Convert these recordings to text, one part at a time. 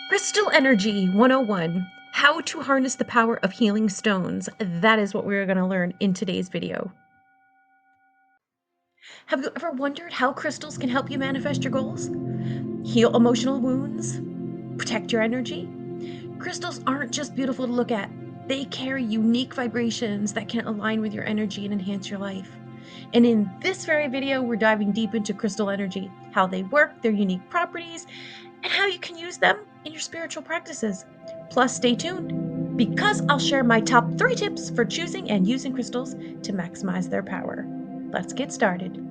Crystal Energy 101, how to harness the power of healing stones. That is what we're going to learn in today's video. Have you ever wondered how crystals can help you manifest your goals? Heal emotional wounds? Protect your energy? Crystals aren't just beautiful to look at. They carry unique vibrations that can align with your energy and enhance your life. And in this very video, we're diving deep into crystal energy, how they work, their unique properties, and how you can use them in your spiritual practices. Plus, stay tuned because I'll share my top 3 tips for choosing and using crystals to maximize their power. Let's get started.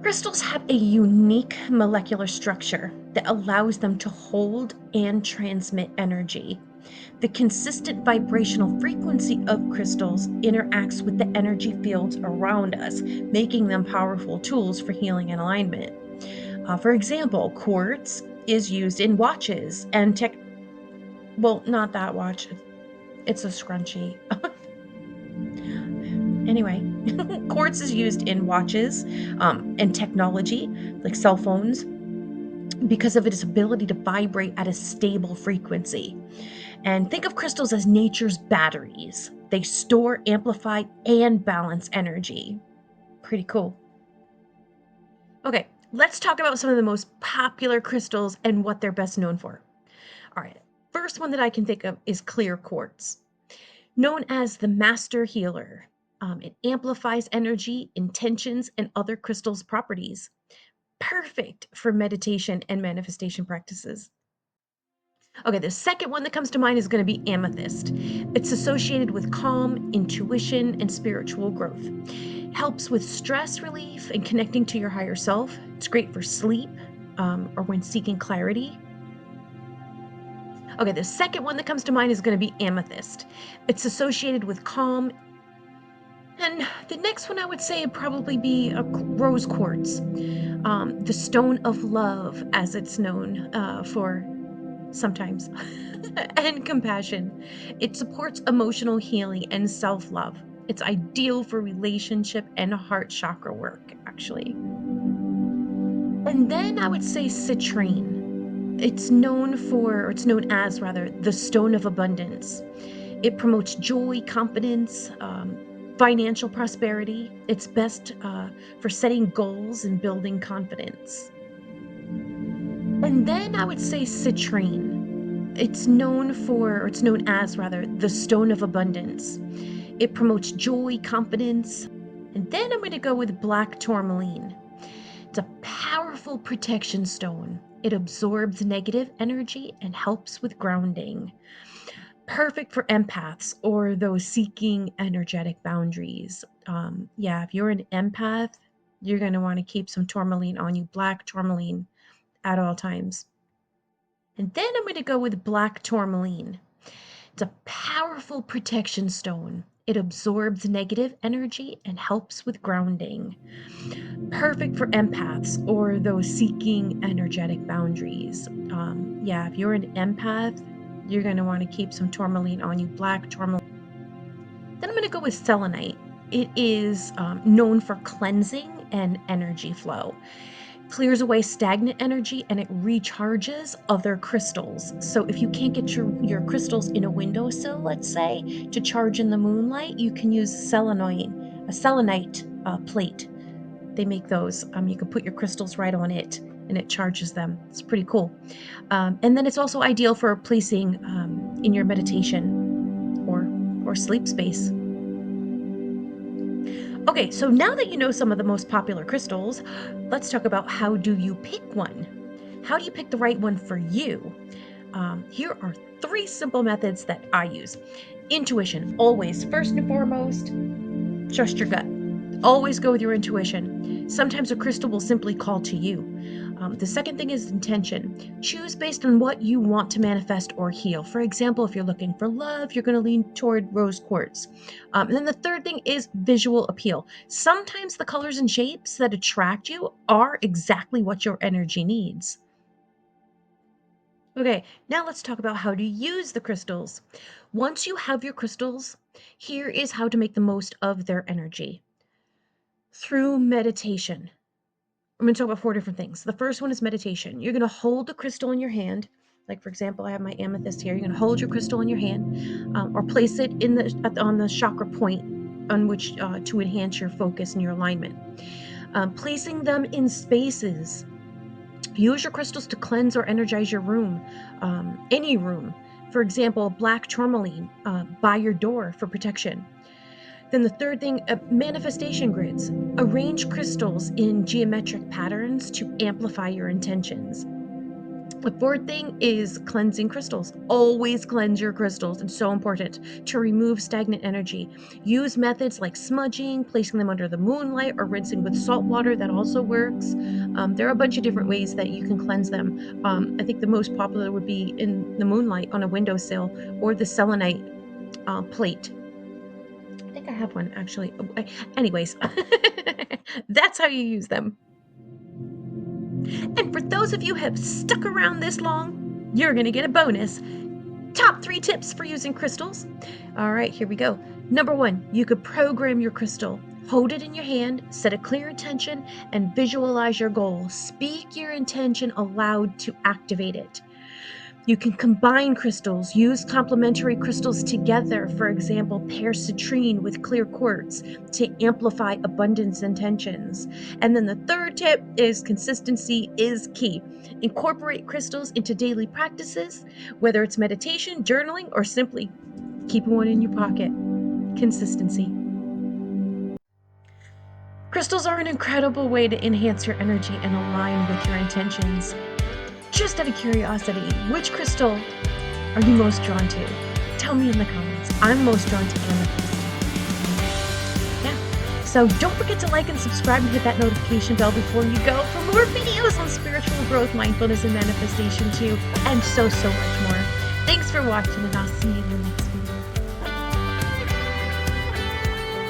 Crystals have a unique molecular structure that allows them to hold and transmit energy. The consistent vibrational frequency of crystals interacts with the energy fields around us, making them powerful tools for healing and alignment. For example, quartz is used in watches and well, not that watch. It's a scrunchie. Anyway, quartz is used in watches and technology, like cell phones, because of its ability to vibrate at a stable frequency. And think of crystals as nature's batteries. They store, amplify, and balance energy. Pretty cool. Okay, let's talk about some of the most popular crystals and what they're best known for. All right, first one that I can think of is clear quartz. Known as the master healer, it amplifies energy, intentions, and other crystals' properties. Perfect for meditation and manifestation practices. Okay, the second one that comes to mind is going to be amethyst. It's associated with calm, intuition, and spiritual growth. Helps with stress relief and connecting to your higher self. It's great for sleep or when seeking clarity. Okay, the second one that comes to mind is going to be amethyst. It's associated with calm. And the next one I would say would probably be a rose quartz, the stone of love, as it's known for sometimes, and compassion. It supports emotional healing and self-love. It's ideal for relationship and heart chakra work, actually. And then I would say citrine. It's known as rather, the stone of abundance. It promotes joy, confidence, financial prosperity. It's best for setting goals and building confidence. And then I would say citrine. It's known as rather, the stone of abundance. It promotes joy, confidence. And then I'm going to go with black tourmaline. It's a powerful protection stone. It absorbs negative energy and helps with grounding. Perfect for empaths or those seeking energetic boundaries. If you're an empath, you're going to want to keep some tourmaline on you, black tourmaline, at all times. And then I'm going to go with black tourmaline. It's a powerful protection stone. It absorbs negative energy and helps with grounding. Perfect for empaths or those seeking energetic boundaries. If you're an empath, you're going to want to keep some tourmaline on you, black tourmaline. Then I'm going to go with selenite. It is known for cleansing and energy flow. Clears away stagnant energy and it recharges other crystals. So if you can't get your crystals in a windowsill, let's say, to charge in the moonlight, you can use a selenite plate. They make those. You can put your crystals right on it and it charges them. It's pretty cool. And then it's also ideal for placing in your meditation or sleep space. Okay, so now that you know some of the most popular crystals, let's talk about how do you pick one? How do you pick the right one for you? Here are 3 simple methods that I use. Intuition, always. First and foremost, trust your gut. Always go with your intuition. Sometimes a crystal will simply call to you. The second thing is intention. Choose based on what you want to manifest or heal. For example, if you're looking for love, you're going to lean toward rose quartz. And then the third thing is visual appeal. Sometimes the colors and shapes that attract you are exactly what your energy needs. Okay, now let's talk about how to use the crystals. Once you have your crystals, here is how to make the most of their energy. Through meditation. I'm going to talk about 4 different things. The first one is meditation. You're going to hold the crystal in your hand. Like, for example, I have my amethyst here. You're going to hold your crystal in your hand, or place it on the chakra point on which to enhance your focus and your alignment. Placing them in spaces. Use your crystals to cleanse or energize your room, any room. For example, black tourmaline by your door for protection. Then the third thing, manifestation grids. Arrange crystals in geometric patterns to amplify your intentions. The fourth thing is cleansing crystals. Always cleanse your crystals. It's so important to remove stagnant energy. Use methods like smudging, placing them under the moonlight, or rinsing with salt water. That also works. There are a bunch of different ways that you can cleanse them. I think the most popular would be in the moonlight on a windowsill, or the selenite plate. I think I have one actually. Anyways, that's how you use them. And for those of you who have stuck around this long, you're going to get a bonus. Top 3 tips for using crystals. All right, here we go. Number 1, you could program your crystal. Hold it in your hand, set a clear intention, and visualize your goal. Speak your intention aloud to activate it. You can combine crystals, use complementary crystals together. For example, pair citrine with clear quartz to amplify abundance intentions. And then the third tip is consistency is key. Incorporate crystals into daily practices, whether it's meditation, journaling, or simply keeping one in your pocket. Consistency. Crystals are an incredible way to enhance your energy and align with your intentions. Just out of curiosity, which crystal are you most drawn to? Tell me in the comments. I'm most drawn to amethyst. Yeah. So don't forget to like and subscribe and hit that notification bell before you go for more videos on spiritual growth, mindfulness, and manifestation too, and so much more. Thanks for watching, and I'll see you in the next one.